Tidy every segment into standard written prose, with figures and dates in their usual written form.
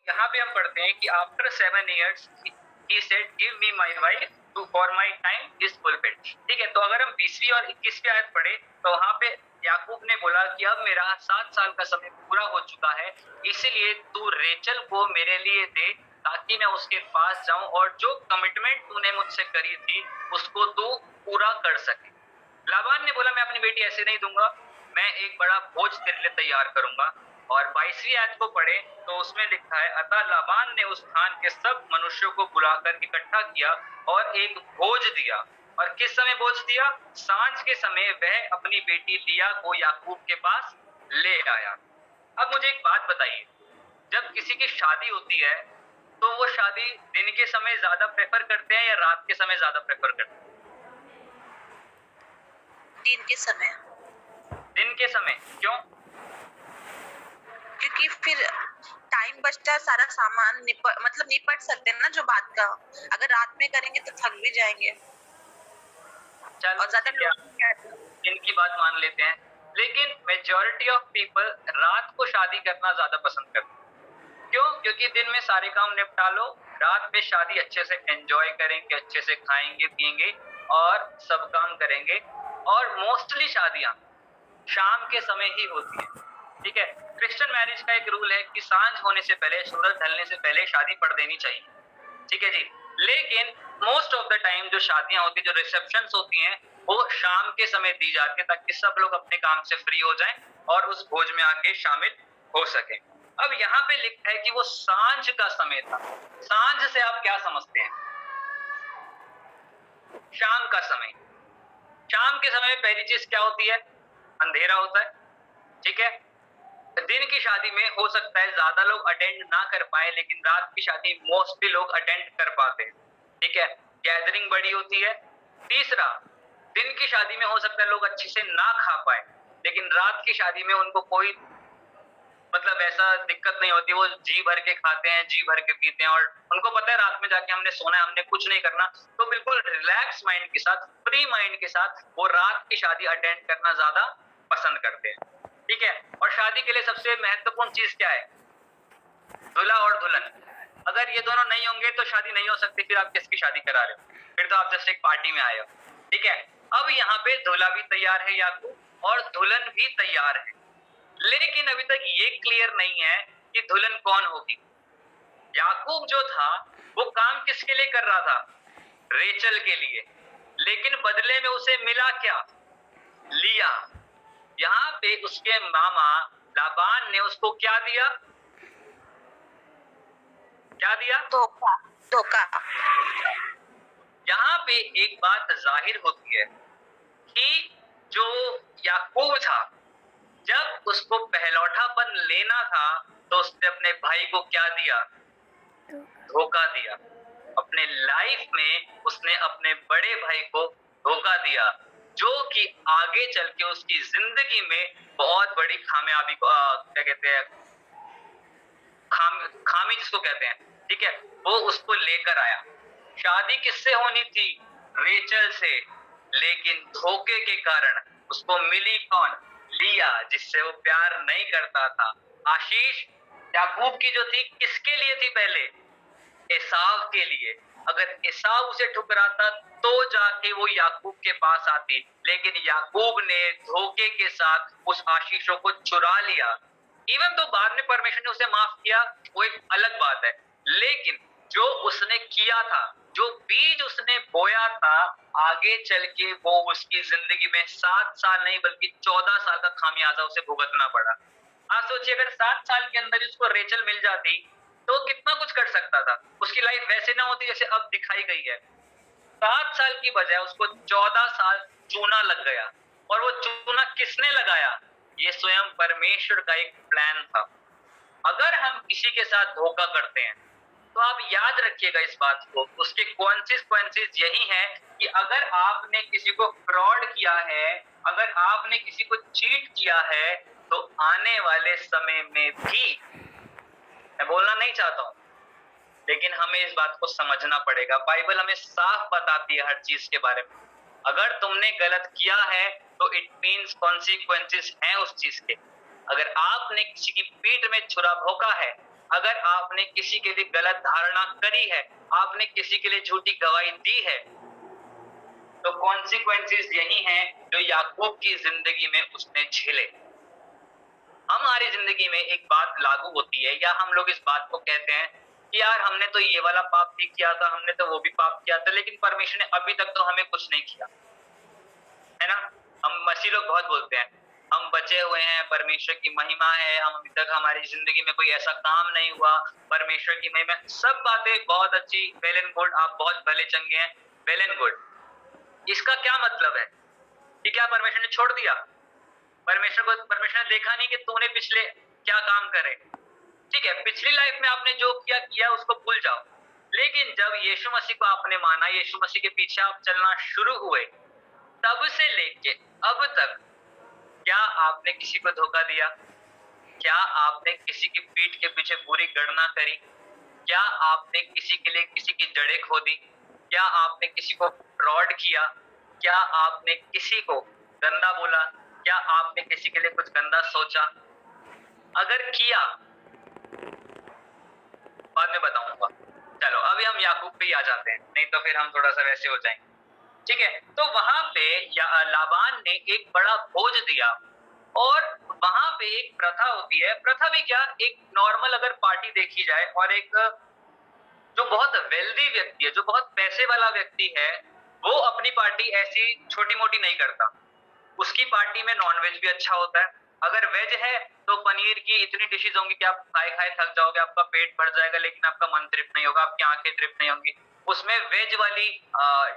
यहाँ पे हम पढ़ते हैं कि after 7 years he said give me my wife to for my time is fulfilled। ठीक है, तो अगर हम 20वीं और 21वीं आयत पढ़े तो वहां पे याकूब ने बोला कि अब मेरा 7 साल का समय पूरा हो चुका है, इसीलिए तू रेचल को मेरे लिए दे ताकि मैं उसके पास जाऊं और जो कमिटमेंट तूने मुझसे करी थी उसको तू पूरा कर सके। लाबान ने बोला मैं अपनी बेटी ऐसे नहीं दूंगा, मैं एक बड़ा भोज तेरे लिए तैयार करूंगा। और 22वीं आयत को पढ़े तो उसमें लिखा है अतः लाबान ने उस स्थान के सब मनुष्यों को बुलाकर इकट्ठा किया और एक भोज दिया। और किस समय भोज दिया? सांझ के समय वह अपनी बेटी लिया को याकूब के पास ले आया। अब मुझे एक बात बताइए, जब किसी की शादी होती है तो वो शादी दिन के समय ज्यादा प्रेफर करते हैं या रात के समय ज्यादा प्रेफर करते हैं? दिन के समय। दिन के समय क्यों? क्योंकि फिर टाइम बचता है, सारा सामान निपट सकते हैं ना जो बात का। अगर रात में करेंगे तो थक भी जाएंगे और ज्यादा दिन की बात मान लेते हैं, लेकिन मेजॉरिटी ऑफ पीपल रात को शादी करना ज्यादा पसंद करते हैं। क्यों? क्योंकि दिन में सारे काम निपटा लो, रात में शादी अच्छे से एंजॉय करेंगे, अच्छे से खाएंगे पिएंगे और सब काम करेंगे। और मोस्टली शादियां शाम के समय ही होती है। ठीक है, क्रिश्चियन मैरिज का एक रूल है कि सांझ होने से पहले, सूरज ढलने से पहले शादी पढ़ देनी चाहिए। ठीक है जी, लेकिन मोस्ट ऑफ द टाइम जो शादियां होती है, जो रिसेप्शंस होती हैं, वो शाम के समय दी जाती है ताकि सब लोग अपने काम से फ्री हो जाएं और उस भोज में आके शामिल हो सके। अब यहाँ पे लिखा है कि वो सांझ का समय था। सांझ से आप क्या समझते हैं? शाम का समय। शाम के समय में पहली चीज क्या होती है? अंधेरा होता है। ठीक है, दिन की शादी में हो सकता है ज्यादा लोग अटेंड ना कर पाए, लेकिन रात की शादी मोस्टली लोग अटेंड कर पाते हैं। ठीक है, गैदरिंग बड़ी होती है। तीसरा, दिन की शादी में हो सकता है लोग अच्छे से ना खा पाए, लेकिन रात की शादी में उनको कोई ऐसा दिक्कत नहीं होती, वो जी भर के खाते हैं, जी भर के पीते हैं और उनको पता है रात में जाके हमने सोना है, हमने कुछ नहीं करना, तो बिल्कुल रिलैक्स माइंड के साथ, फ्री माइंड के साथ वो रात की शादी अटेंड करना ज्यादा पसंद करते हैं। ठीक है, और शादी के लिए सबसे महत्वपूर्ण चीज क्या है? दूल्हा और दुल्हन। अगर ये दोनों नहीं होंगे तो शादी नहीं हो सकती, फिर आप किसकी शादी करा रहे हो? फिर तो आप जस्ट एक पार्टी में आए हो। ठीक है, अब यहाँ पे दूल्हा भी तैयार है याकूब और दुल्हन भी तैयार है, लेकिन अभी तक ये क्लियर नहीं है कि दुल्हन कौन होगी। याकूब जो था वो काम किसके लिए कर रहा था? रेचल के लिए, लेकिन बदले में उसे मिला क्या? लिया। यहाँ पे उसके मामा लाबान ने उसको क्या दिया? क्या दिया? धोखा। धोखा। यहाँ पे एक बात जाहिर होती है कि जो याकूब था, जब उसको पहलौठापन लेना था तो उसने अपने भाई को क्या दिया? धोखा दिया। अपने लाइफ में उसने अपने बड़े भाई को धोखा दिया, जो कि आगे चल के उसकी जिंदगी में बहुत बड़ी खामियाबी को क्या कहते हैं, खामी जिसको कहते हैं, ठीक है, वो उसको लेकर आया। शादी किससे होनी थी? रेचल से, लेकिन धोखे के कारण उसको मिली कौन? लिया, जिससे वो प्यार नहीं करता था। आशीष याकूब की जो थी किसके लिए थी? पहले एसाव के लिए। अगर एसाव उसे ठुकराता तो जाके वो याकूब के पास आती, लेकिन याकूब ने धोखे के साथ उस आशीषों को चुरा लिया। इवन तो बाद में परमेश्वर ने उसे माफ किया, वो एक अलग बात है, लेकिन जो उसने किया था, जो बीज उसने बोया था, आगे चल के वो उसकी जिंदगी में 7 साल नहीं बल्कि 14 साल का खामियाजा उसे भुगतना पड़ा। आप सोचिए, अगर 7 साल के अंदर उसको रेचल मिल जाती तो कितना कुछ कर सकता था। उसकी लाइफ वैसे ना होती जैसे अब दिखाई गई है। 7 साल की बजाय उसको 14 साल चूना लग गया, और वो चूना किसने लगाया? ये स्वयं परमेश्वर का एक प्लान था। अगर हम किसी के साथ धोखा करते हैं तो आप याद रखिएगा इस बात को, उसके कॉन्सिक्वेंसेस यही है कि अगर आपने किसी को फ्रॉड किया है, अगर आपने किसी को चीट किया है, तो आने वाले समय में भी, मैं बोलना नहीं चाहता हूं, लेकिन हमें इस बात को समझना पड़ेगा। बाइबल हमें साफ बताती है हर चीज के बारे में। अगर तुमने गलत किया है तो इट मींस कॉन्सिक्वेंसेस हैं उस चीज के। अगर आपने किसी की पीठ में छुरा भोंका है अगर आपने किसी के लिए गलत धारणा करी है, आपने किसी के लिए झूठी गवाही दी है, तो कॉन्सिक्वेंसेस यही हैं जो याकूब की जिंदगी में उसने झेले। हमारी जिंदगी में एक बात लागू होती है, या हम लोग इस बात को कहते हैं कि यार हमने तो ये वाला पाप भी किया था, हमने तो वो भी पाप किया था, लेकिन परमेश्वर ने अभी तक तो हमें कुछ नहीं किया, है ना। हम मसीह लोग बहुत बोलते हैं हम बचे हुए हैं, परमेश्वर की महिमा है, हम अभी तक हमारी जिंदगी में कोई ऐसा काम नहीं हुआ, परमेश्वर की महिमा, सब बातें बहुत अच्छी, वेल एंड गुड, आप बहुत भले चंगे हैं, वेल एंड गुड। इसका क्या मतलब है कि क्या परमेश्वर ने छोड़ दिया? परमेश्वर ने देखा नहीं कि तूने पिछले क्या काम करे? ठीक है, पिछली लाइफ में आपने जो किया उसको भूल जाओ, लेकिन जब यीशु मसीह को आपने माना, यीशु मसीह के पीछे आप चलना शुरू हुए, तब से लेके अब तक क्या आपने किसी को धोखा दिया? क्या आपने किसी की पीठ के पीछे बुरी गणना करी? क्या आपने किसी के लिए किसी की जड़ें खोदी? क्या आपने किसी को फ्रॉड किया? क्या आपने किसी को गंदा बोला? क्या आपने किसी के लिए कुछ गंदा सोचा? अगर किया, बाद में बताऊंगा। चलो अभी हम याकूब पे ही आ जाते हैं, नहीं तो फिर हम थोड़ा सा वैसे हो जाएंगे। ठीक है, तो वहां पे लाबान ने एक बड़ा बोझ दिया, और वहां पे एक प्रथा होती है, प्रथा भी क्या, एक नॉर्मल अगर पार्टी देखी जाए, और एक जो बहुत वेल्दी व्यक्ति है, जो बहुत पैसे वाला व्यक्ति है, वो अपनी पार्टी ऐसी छोटी मोटी नहीं करता। उसकी पार्टी में नॉनवेज भी अच्छा होता है, अगर वेज है तो पनीर की इतनी डिशेज होंगी कि आप खाए खाए थक जाओगे, आपका पेट भर जाएगा, लेकिन आपका मन तृप्त नहीं होगा, आपकी आंखें तृप्त नहीं होंगी। उसमें वेज वाली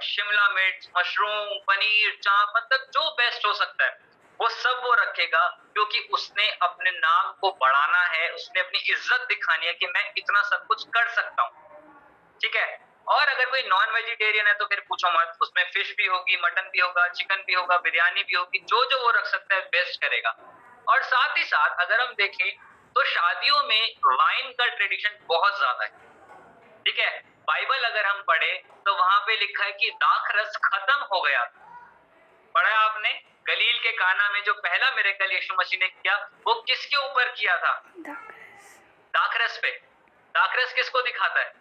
शिमला मिर्च, मशरूम, पनीर, चाप, मतलब जो बेस्ट हो सकता है वो सब वो रखेगा, क्योंकि उसने अपने नाम को बढ़ाना है, उसने अपनी इज्जत दिखानी है कि मैं इतना सब कुछ कर सकता हूँ। ठीक है, और अगर कोई नॉन वेजिटेरियन है तो फिर पूछो मत, उसमें फिश भी होगी, मटन भी होगा, चिकन भी होगा, बिरयानी भी होगी, जो जो वो रख सकता है बेस्ट करेगा। और साथ ही साथ अगर हम देखें तो शादियों में वाइन का ट्रेडिशन बहुत ज्यादा है। ठीक है, बाइबल अगर हम पढ़े तो वहां पे लिखा है कि दाखरस खत्म हो गया। पढ़ा आपने? गलील के काना में जो पहला मिरेकल यीशु मसीह ने किया, वो किसके ऊपर किया था? दाखरस पे। दाखरस किसको दिखाता है?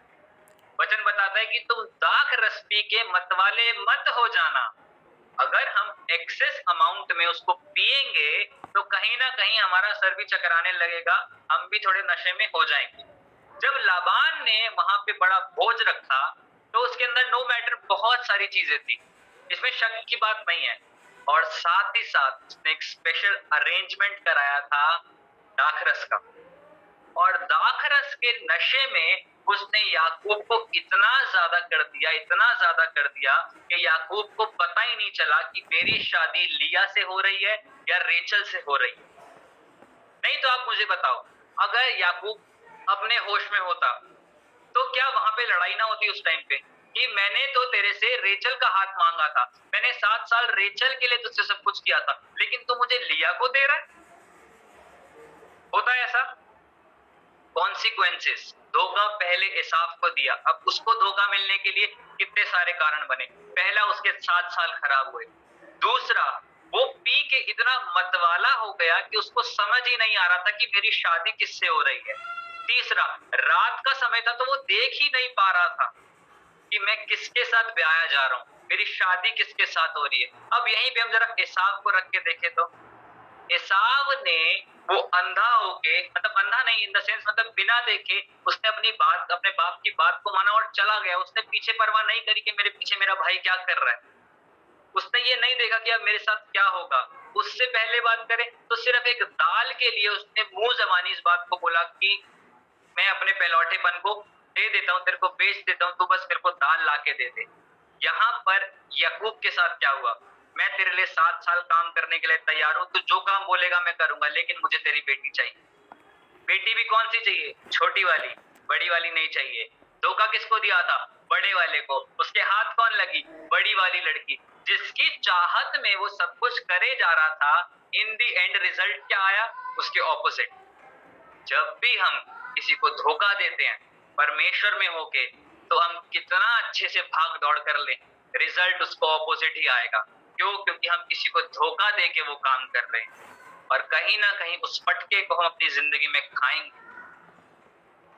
वचन बताता है कि तुम दाख रस पी के मतवाले मत हो जाना। अगर हम एक्सेस अमाउंट में उसको पिएंगे तो कहीं ना कहीं हमारा सर भी चकराने लगेगा, हम भी थोड़े नशे में हो जाएंगे। जब लाबान ने वहां पे बड़ा बोझ रखा तो उसके अंदर नो मैटर बहुत सारी चीजें थी, इसमें शक की बात नहीं है, और साथ ही साथ उसने एक स्पेशल अरेंजमेंट कराया था दाखरस का, और दाखरस के नशे में उसने याकूब को इतना ज्यादा कर दिया, इतना ज्यादा कर दिया कि याकूब को पता ही नहीं चला कि मेरी शादी लिया से हो रही है या रेचल से हो रही है। नहीं तो आप मुझे बताओ, अगर याकूब अपने होश में होता तो क्या वहां पे लड़ाई ना होती उस टाइम पे कि मैंने तो तेरे से रेचल का हाथ मांगा था, मैंने 7 साल रेचल के लिए तुझसे सब कुछ किया था, लेकिन तू मुझे लिया को दे रहा है? होता है ऐसा? कॉन्सिक्वेंसेस, धोखा पहले एसाव को दिया, अब उसको धोखा मिलने के लिए कितने सारे कारण बने। पहला, उसके 7 साल खराब हुए। दूसरा, वो पी के इतना मतवाला हो गया कि उसको समझ ही नहीं आ रहा था कि मेरी शादी किससे हो रही है। तीसरा, रात का समय था तो वो देख ही नहीं पा रहा था कि मैं किसके साथ ब्याया जा रहा हूँ, मेरी शादी किसके साथ हो रही है। अब यहीं पे हम जरा एसाव को रख के देखें तो एसाव ने वो अंधा होके, मतलब अंधा नहीं इन द सेंस, मतलब बिना देखे उसने अपनी बात, अपने बाप की बात को माना और चला गया। उसने पीछे परवाह नहीं करी कि मेरे पीछे मेरा भाई क्या कर रहा है, उसने ये नहीं देखा कि अब मेरे साथ क्या होगा। उससे पहले बात करें तो सिर्फ एक दाल के लिए उसने मुंह जबानी इस बात को बोला कि मैं अपने पहलौठेपन को दे देता हूँ, तेरे को बेच देता हूँ, तू बस मेरे को दाल ला के दे दे। यहाँ पर याकूब के साथ क्या हुआ, मैं तेरे लिए 7 साल काम करने के लिए तैयार हूँ, तू जो काम बोलेगा मैं करूंगा, लेकिन मुझे तेरी बेटी चाहिए। बेटी भी कौन सी चाहिए? छोटी वाली, बड़ी वाली नहीं चाहिए। धोखा किसको दिया था? बड़े वाले को। उसके हाथ कौन लगी? बड़ी वाली लड़की, जिसकी चाहत में वो सब कुछ करे जा रहा था। इन दी एंड रिजल्ट क्या आया? उसके ऑपोजिट। जब भी हम किसी को धोखा देते हैं परमेश्वर में होके, तो हम कितना अच्छे से भाग दौड़ कर लें, रिजल्ट उसको ऑपोजिट ही आएगा। क्यों? क्योंकि हम किसी को धोखा दे के वो काम कर रहे हैं, और कहीं ना कहीं उस फटके को हम अपनी जिंदगी में खाएंगे।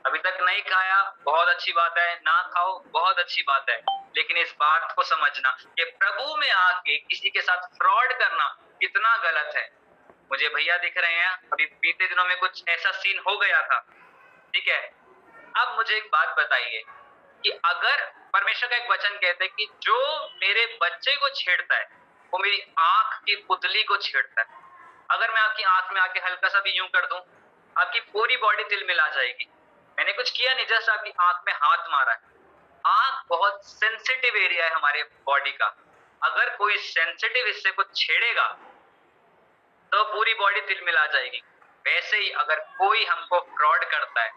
अभी तक नहीं खाया, बहुत अच्छी बात है, ना खाओ, बहुत अच्छी बात है, लेकिन इस बात को समझना कि प्रभु में आके किसी के साथ फ्रॉड करना कितना गलत है। मुझे भैया दिख रहे हैं, अभी बीते दिनों में कुछ ऐसा सीन हो गया था, ठीक है। अब मुझे एक बात बताइए कि अगर परमेश्वर का एक वचन कहता है कि जो मेरे बच्चे को छेड़ता है वो मेरी आंख की पुतली को छेड़ता है। अगर मैं आपकी आंख में आके हल्का सा भी यूं कर दूं, आपकी पूरी बॉडी तिलमिला जाएगी। मैंने कुछ किया नहीं, जस्ट आपकी आंख में हाथ मारा है। आंख बहुत सेंसिटिव एरिया है हमारे बॉडी का। अगर कोई सेंसिटिव हिस्से को छेड़ेगा तो पूरी बॉडी तिलमिला जाएगी। वैसे ही अगर कोई हमको फ्रॉड करता है,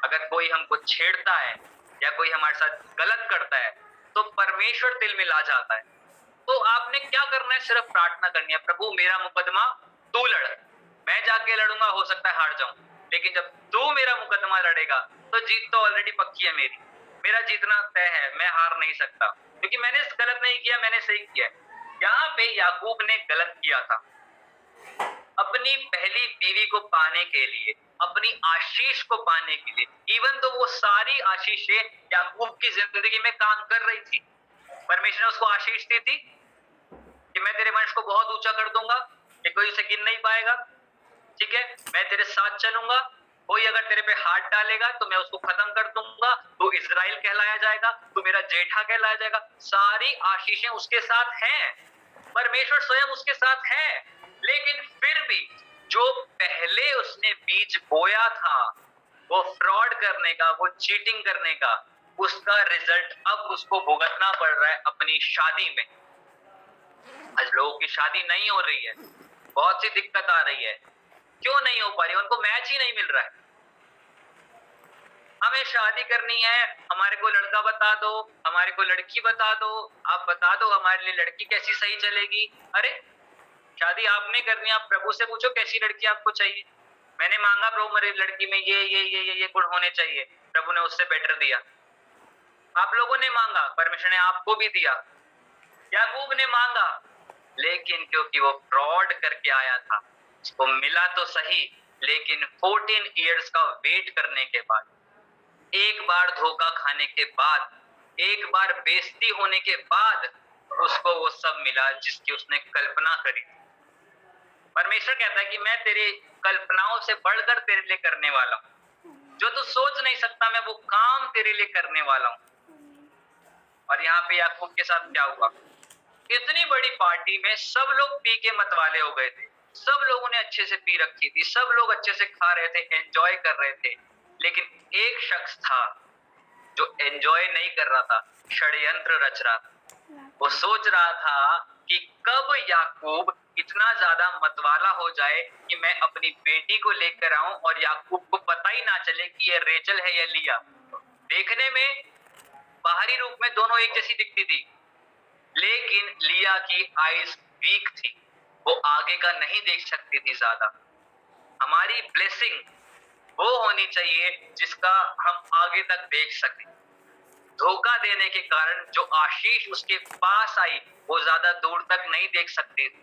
अगर कोई हमको छेड़ता है या कोई हमारे साथ गलत करता है तो परमेश्वर तिलमिला जाता है। तो आपने क्या करना है, सिर्फ प्रार्थना करनी है, प्रभु मेरा मुकदमा तू लड़, मैं जाके लड़ूंगा, हो सकता है हार जाऊं, लेकिन जब तू मेरा मुकदमा लड़ेगा तो जीत तो ऑलरेडी पक्की है मेरी, मेरा जीतना तय है, मैं हार नहीं सकता, क्योंकि मैंने गलत नहीं किया, मैंने सही किया। यहाँ पे याकूब ने गलत किया था। अपनी पहली बीवी को पाने के लिए, अपनी आशीष को पाने के लिए, इवन तो वो सारी आशीषें याकूब की जिंदगी में काम कर रही थी। परमेश्वर ने उसको आशीष दी थी कि मैं तेरे वंश को बहुत ऊंचा कर दूंगा, कि कोई उसे गिन नहीं पाएगा, ठीक है, मैं तेरे साथ चलूंगा, कोई अगर तेरे पे हाथ डालेगा तो मैं उसको खत्म कर दूंगा, तू इजराइल कहलाया जाएगा, तू मेरा जेठा कहलाया जाएगा। सारी आशीषें उसके साथ हैं, परमेश्वर स्वयं उसके साथ है। लेकिन फिर भी जो पहले उसने बीज बोया था, वो फ्रॉड करने का, वो चीटिंग करने का, उसका रिजल्ट अब उसको भुगतना पड़ रहा है अपनी शादी में। आज लोगों की शादी नहीं हो रही है, बहुत सी दिक्कत आ रही है। क्यों नहीं हो पा रही? उनको मैच ही नहीं मिल रहा है। हमें शादी करनी है, हमारे को लड़का बता दो, हमारे को लड़की बता दो, आप बता दो हमारे लिए लड़की कैसी सही चलेगी। अरे शादी आपने करनी है, आप प्रभु से पूछो कैसी लड़की आपको चाहिए। मैंने मांगा प्रभु मेरी लड़की में ये गुण होने चाहिए, प्रभु ने उससे बेटर दिया। आप लोगों ने मांगा, परमेश्वर ने आपको भी दिया। याकूब ने मांगा, लेकिन क्योंकि वो फ्रॉड करके आया था, उसको मिला तो सही, लेकिन 14 इयर्स का वेट करने के बाद, एक बार धोखा खाने के बाद, एक बार बेइज्जती होने के बाद उसको वो सब मिला जिसकी उसने कल्पना करी। परमेश्वर कहता है कि मैं तेरी कल्पनाओं से बढ़कर तेरे लिए करने वाला हूं, जो तू सोच नहीं सकता मैं वो काम तेरे लिए करने वाला हूं। और यहाँ पे याकूब के साथ क्या हुआ? इतनी बड़ी पार्टी में सब लोग पी के मतवाले हो गए थे, सब लोगों ने अच्छे से पी रखी थी, सब लोग अच्छे से खा रहे थे, एंजॉय कर रहे थे, लेकिन एक शख्स था जो एंजॉय नहीं कर रहा था, षड्यंत्र रच रहा था। वो सोच रहा था कि कब याकूब इतना ज्यादा मतवाला हो जाए कि मैं अपनी बेटी को लेकर आऊं और याकूब को पता ही ना चले कि ये रेचल है या लिया। देखने में बाहरी रूप में दोनों एक जैसी दिखती थी, लेकिन लिया की आईज वीक थी, वो आगे का नहीं देख सकती थी ज्यादा। हमारी ब्लेसिंग वो होनी चाहिए जिसका हम आगे तक देख सकें। धोखा देने के कारण जो आशीष उसके पास आई वो ज्यादा दूर तक नहीं देख सकती थी,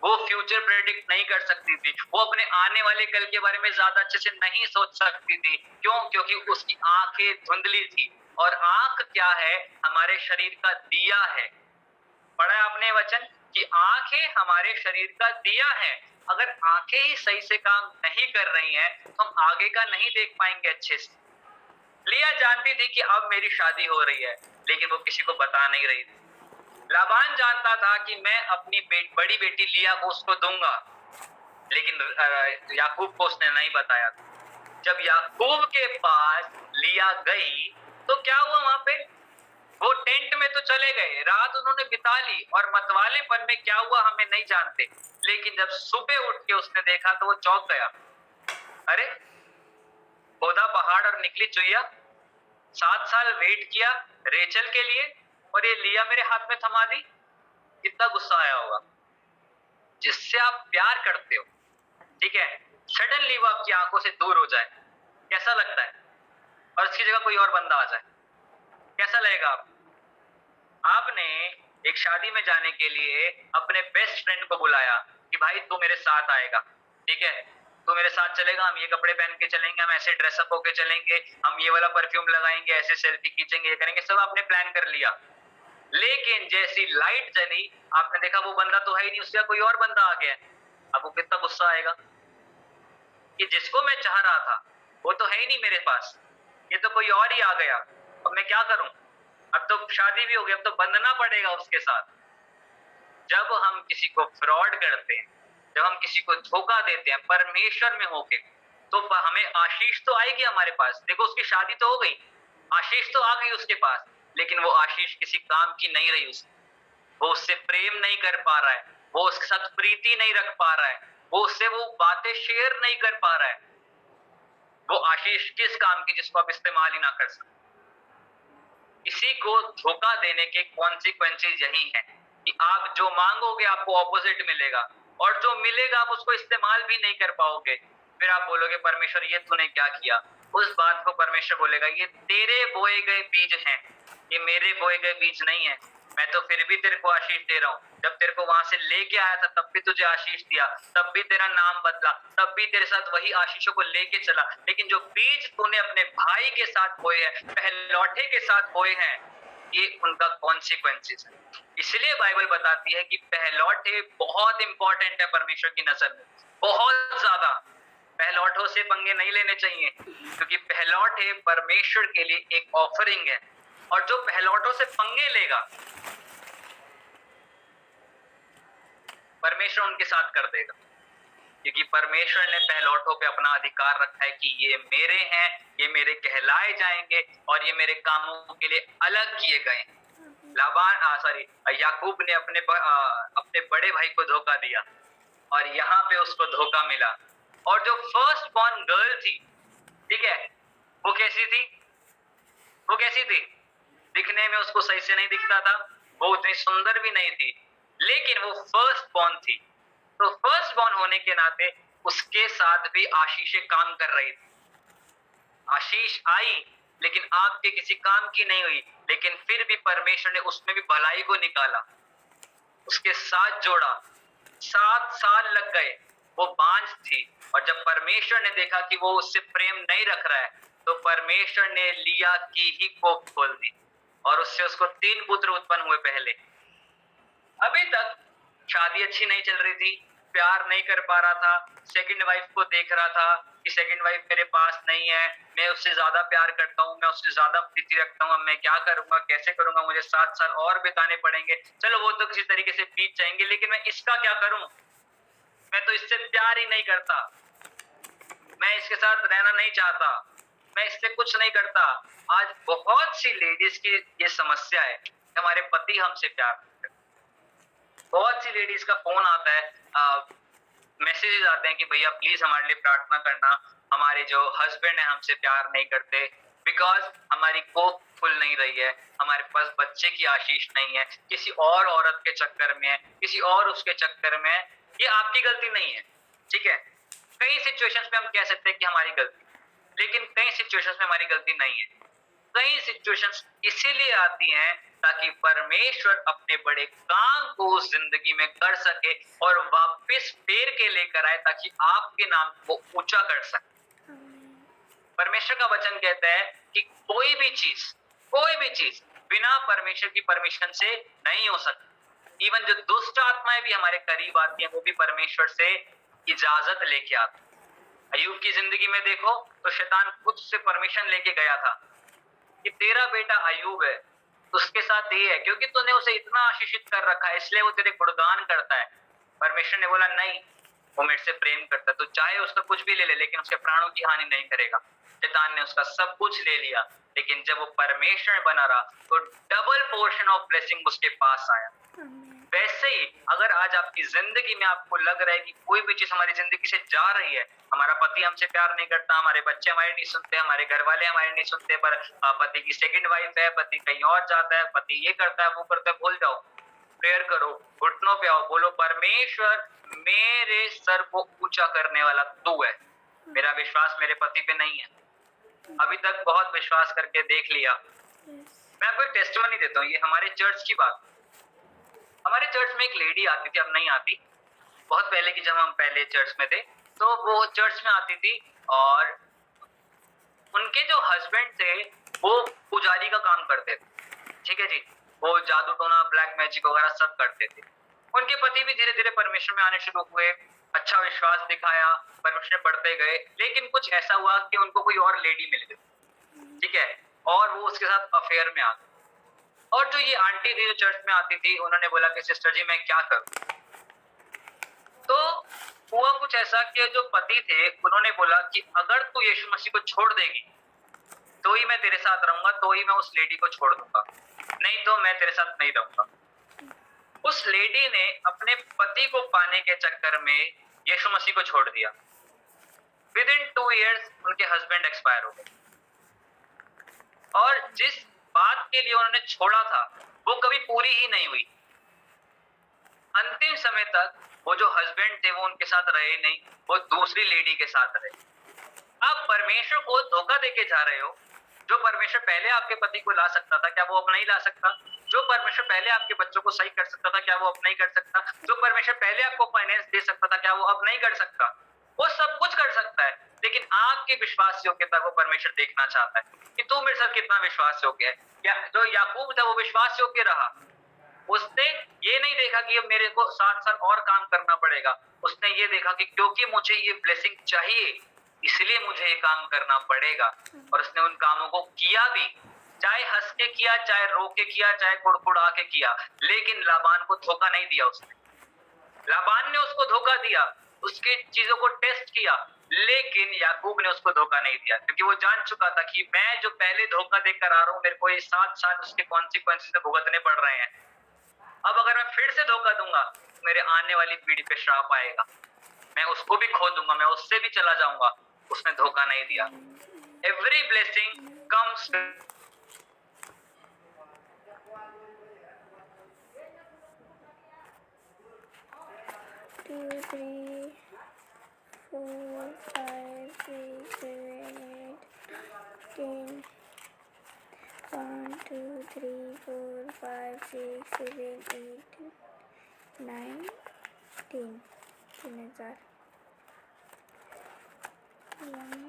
वो फ्यूचर प्रेडिक्ट नहीं कर सकती थी, वो अपने आने वाले कल के बारे में ज्यादा अच्छे से नहीं सोच सकती थी। क्यों? क्योंकि उसकी आंखें धुंधली थी। और आंख क्या है? हमारे शरीर का दिया है। पढ़ा आपने वचन कि आंखें हमारे शरीर का दिया है। अगर आंखें ही सही से काम नहीं कर रही हैं तो हम आगे का नहीं देख पाएंगे अच्छे से। लिया जानती थी कि अब मेरी शादी हो रही है, लेकिन वो किसी को बता नहीं रही थी। लाबान जानता था कि मैं अपनी बड़ी बेटी लिया को उसको दूंगा, लेकिन याकूब को उसने नहीं बताया। जब याकूब के पास लिया गई तो क्या हुआ? वहां पे वो टेंट में तो चले गए, रात उन्होंने बिता ली, और मतवालेपन में क्या हुआ हमें नहीं जानते, लेकिन जब सुबह उठ के उसने देखा तो वो चौंक गया। अरे खोदा पहाड़ और निकली चुईया, 7 साल वेट किया रेचल के लिए और ये लिया मेरे हाथ में थमा दी। कितना गुस्सा आया होगा। जिससे आप प्यार करते हो, ठीक है, सडनली वो आपकी आंखों से दूर हो जाए, कैसा लगता है? और उसकी जगह कोई और बंदा आ जाए, कैसा लगेगा आप? आपने एक शादी में जाने के लिए अपने बेस्ट फ्रेंड को बुलाया कि भाई तू मेरे साथ आएगा, ठीक है, तू मेरे साथ चलेगा, हम ये कपड़े पहन के चलेंगे, हम ऐसे ड्रेसअप होके चलेंगे, हम ये वाला परफ्यूम लगाएंगे, ऐसे सेल्फी खींचेंगे, ये करेंगे, सब आपने प्लान कर लिया। लेकिन जैसी लाइट जली, आपने देखा वो बंदा तो है ही नहीं, उसका कोई और बंदा आ गया। आपको कितना गुस्सा आएगा कि जिसको मैं चाह रहा था वो तो है ही नहीं मेरे पास, ये तो कोई और ही आ गया, अब मैं क्या करूं? अब तो शादी भी हो गई, अब तो बंधना पड़ेगा उसके साथ। जब हम किसी को फ्रॉड करते हैं, जब हम किसी को धोखा देते हैं परमेश्वर में होके, तो हमें आशीष तो आएगी हमारे पास। देखो उसकी शादी तो हो गई, आशीष तो आ गई उसके पास, लेकिन वो आशीष किसी काम की नहीं रही उसकी। वो उससे प्रेम नहीं कर पा रहा है, वो उसके साथ प्रीति नहीं रख पा रहा है, वो उससे वो बातें शेयर नहीं कर पा रहा है। वो आशीष किस काम की जिसको आप इस्तेमाल ही ना कर सकते। किसी को धोखा देने के कॉन्सिक्वेंसेस यही है कि आप जो मांगोगे आपको ऑपोजिट मिलेगा, और जो मिलेगा आप उसको इस्तेमाल भी नहीं कर पाओगे। फिर आप बोलोगे परमेश्वर ये तूने क्या किया? उस बात को परमेश्वर बोलेगा ये तेरे बोए गए बीज हैं, ये मेरे बोए गए बीज नहीं है। मैं तो फिर भी तेरे को आशीष दे रहा हूँ। जब तेरे को वहां से लेके आया था तब भी तुझे आशीष दिया, तब भी तेरा नाम बदला, तब भी तेरे साथ वही आशीषों को लेके चला। लेकिन जो बीज तूने अपने भाई के साथ बोए हैं, पहलौठे के साथ बोए हैं, ये उनका कॉन्सिक्वेंसेस है। इसलिए बाइबल बताती है कि पहलौठे बहुत इंपॉर्टेंट है परमेश्वर की नजर में, बहुत ज्यादा। पहलौठों से पंगे नहीं लेने चाहिए, क्योंकि पहलौठे परमेश्वर के लिए एक ऑफरिंग है, और जो पहलौठों से पंगे लेगा परमेश्वर उनके साथ कर देगा, क्योंकि परमेश्वर ने पहलौठों पे अपना अधिकार रखा है कि ये मेरे हैं, ये मेरे कहलाए जाएंगे, और ये मेरे कामों के लिए अलग किए गए। याकूब ने अपने बड़े भाई को धोखा दिया, और यहाँ पे उसको धोखा मिला। और जो फर्स्ट बॉर्न गर्ल थी, ठीक है, वो कैसी थी? वो कैसी थी? दिखने में उसको सही से नहीं दिखता था, वो उतनी सुंदर भी नहीं थी, लेकिन वो फर्स्ट बॉर्न थी। तो फर्स्ट बॉर्न होने के नाते उसके साथ भी आशीषें काम कर रही थी। आशीष आई, लेकिन आपके किसी काम की नहीं हुई, लेकिन फिर भी परमेश्वर ने उसमें भी भलाई को निकाला, उसके साथ जोड़ा। 7 साल लग गए, वो बांझ थी, और जब परमेश्वर ने देखा कि वो उससे प्रेम नहीं रख रहा है, तो परमेश्वर ने लिया की ही कोख खोल दी, और उससे उसको 3 पुत्र उत्पन्न हुए। पहले अभी तक शादी अच्छी नहीं चल रही थी, प्यार नहीं कर पा रहा था, सेकंड वाइफ को देख रहा था कि सेकंड वाइफ मेरे पास नहीं है, मैं उससे ज्यादा प्यार करता हूँ, मैं उससे ज्यादा प्रीति रखता हूँ, अब मैं क्या करूंगा, कैसे करूंगा, मुझे 7 साल और बिताने पड़ेंगे, चलो वो तो किसी तरीके से बीत जाएंगे, लेकिन मैं इसका क्या करूं? मैं तो इससे प्यार ही नहीं करता, मैं इसके साथ रहना नहीं चाहता, मैं इससे कुछ नहीं करता। आज बहुत सी लेडीज की ये समस्या है, हमारे पति हमसे प्यार नहीं करते। बहुत सी लेडीज का फोन आता है, मैसेजेस आते हैं कि भैया प्लीज हमारे लिए प्रार्थना करना, हमारे जो हस्बैंड है हमसे प्यार नहीं करते, बिकॉज हमारी कोख खुल नहीं रही है, हमारे पास बच्चे की आशीष नहीं है, किसी और औरत के चक्कर में है, किसी और उसके चक्कर में है। ये आपकी गलती नहीं है, ठीक है, कई सिचुएशंस में हम कह सकते हैं कि हमारी गलती, लेकिन कई सिचुएशंस में हमारी गलती नहीं है। कई सिचुएशंस इसीलिए आती हैं ताकि परमेश्वर अपने बड़े काम को उस जिंदगी में कर सके और वापस फेर के लेकर आए, ताकि आपके नाम को ऊंचा कर सके। परमेश्वर का वचन कहता है कि कोई भी चीज बिना परमेश्वर की परमिशन से नहीं हो सकती। इवन जो दुष्ट आत्माएं भी हमारे करीब आती हैं, वो भी परमेश्वर से इजाजत लेके आती है। अय्यूब की जिंदगी में देखो तो शैतान खुद से परमिशन लेके गया था कि तेरा बेटा अय्यूब है, उसके साथ ये है, क्योंकि तूने उसे इतना आशीषित कर रखा है, इसलिए वो तेरे गुणगान करता है। परमेश्वर ने बोला नहीं, वो मेरे से प्रेम करता है, तो चाहे उसका कुछ भी ले ले, लेकिन उसके प्राणों की हानि नहीं करेगा। शैतान ने उसका सब कुछ ले लिया, लेकिन जब वो परमेश्वर बना रहा तो डबल पोर्शन ऑफ ब्लेसिंग उसके पास आया। वैसे ही अगर आज आपकी जिंदगी में आपको लग रहा है कि कोई भी चीज हमारी जिंदगी से जा रही है, हमारा पति हमसे प्यार नहीं करता, हमारे बच्चे हमारे नहीं सुनते, हमारे घर वाले हमारे नहीं सुनते, पर पति की सेकंड वाइफ है, पति कहीं और जाता है, पति ये करता है वो करता है, भूल जाओ, प्रेयर करो, घुटनों पे आओ, बोलो परमेश्वर मेरे सर को ऊंचा करने वाला तू है, मेरा विश्वास मेरे पति पे नहीं है, अभी तक बहुत विश्वास करके देख लिया। मैं आपको एक टेस्टिमनी देता हूँ, ये हमारे चर्च की बात। हमारे चर्च में एक लेडी आती थी, अब नहीं आती, बहुत पहले की जब हम पहले चर्च में थे, तो वो चर्च में आती थी और उनके जो हस्बैंड थे वो पुजारी का काम करते थे, ठीक है जी, वो जादू टोना ब्लैक मैजिक वगैरह सब करते थे। उनके पति भी धीरे धीरे परमेश्वर में आने शुरू हुए, अच्छा विश्वास दिखाया, परमेश्वर में बढ़ते गए, लेकिन कुछ ऐसा हुआ कि उनको कोई और लेडी मिल गई, ठीक है, और वो उसके साथ अफेयर में आ गई। और जो ये आंटी थी जो चर्च में आती थी, उन्होंने बोला कि सिस्टर जी मैं क्या करूं। तो हुआ कुछ ऐसा कि जो पति थे उन्होंने बोला कि अगर तू यीशु मसीह को छोड़ देगी तो ही मैं तेरे साथ रहूंगा, तो ही मैं उस लेडी को छोड़ दूंगा, नहीं तो मैं तेरे साथ नहीं रहूंगा। उस लेडी ने अपने पति को पाने के चक्कर में यीशु मसीह को छोड़ दिया। विद इन 2 years उनके हस्बैंड एक्सपायर हो गए और जिस बात के लिए उन्होंने छोड़ा था वो कभी पूरी ही नहीं हुई। अंतिम समय तक वो जो हस्बैंड थे वो उनके साथ रहे नहीं, वो दूसरी लेडी के साथ रहे। आप परमेश्वर को धोखा देके जा रहे हो। जो परमेश्वर पहले आपके पति को ला सकता था, क्या वो अब नहीं ला सकता? जो परमेश्वर पहले आपके बच्चों को सही कर सकता था, क्या वो अब नहीं कर सकता? जो परमेश्वर पहले आपको फाइनेंस दे सकता था, क्या वो अब नहीं कर सकता? वो सब कुछ कर सकता है, लेकिन आपकी विश्वास योग्यता को परमेश्वर देखना चाहता है कि तू मेरे साथ कितना विश्वास योग्य है। या जो याकूब था वो विश्वास योग्य रहा, उसने ये नहीं देखा कि मेरे को 7 साल और काम करना पड़ेगा, उसने ये देखा कि क्योंकि मुझे ये ब्लेसिंग चाहिए इसलिए मुझे ये काम करना पड़ेगा, और उसने उन कामों को किया भी, चाहे हंस के किया, चाहे रो के किया, चाहे कुड़कुड़ा के किया, लेकिन लाबान को धोखा नहीं दिया उसने। लाबान ने उसको धोखा दिया, उसकी चीजों को टेस्ट किया, लेकिन याकूब ने उसको धोखा नहीं दिया, क्योंकि वो जान चुका था कि मैं जो पहले धोखा देकर आ रहा हूँ मेरे को ये 7 साल उसके कॉन्सिक्वेंसेस भुगतने पड़ रहे हैं। अब अगर मैं फिर से धोखा दूंगा तो मेरे आने वाली पीढ़ी पे श्राप आएगा, मैं उसको भी खो दूंगा, मैं उससे भी चला जाऊंगा। उसने धोखा नहीं दिया। Every blessing comes 2, 3, 4, 5, 6, 7, 8, 10. 1, 2, 3, 4, 5, 6, 7, 8, 9, 10. 3000. 1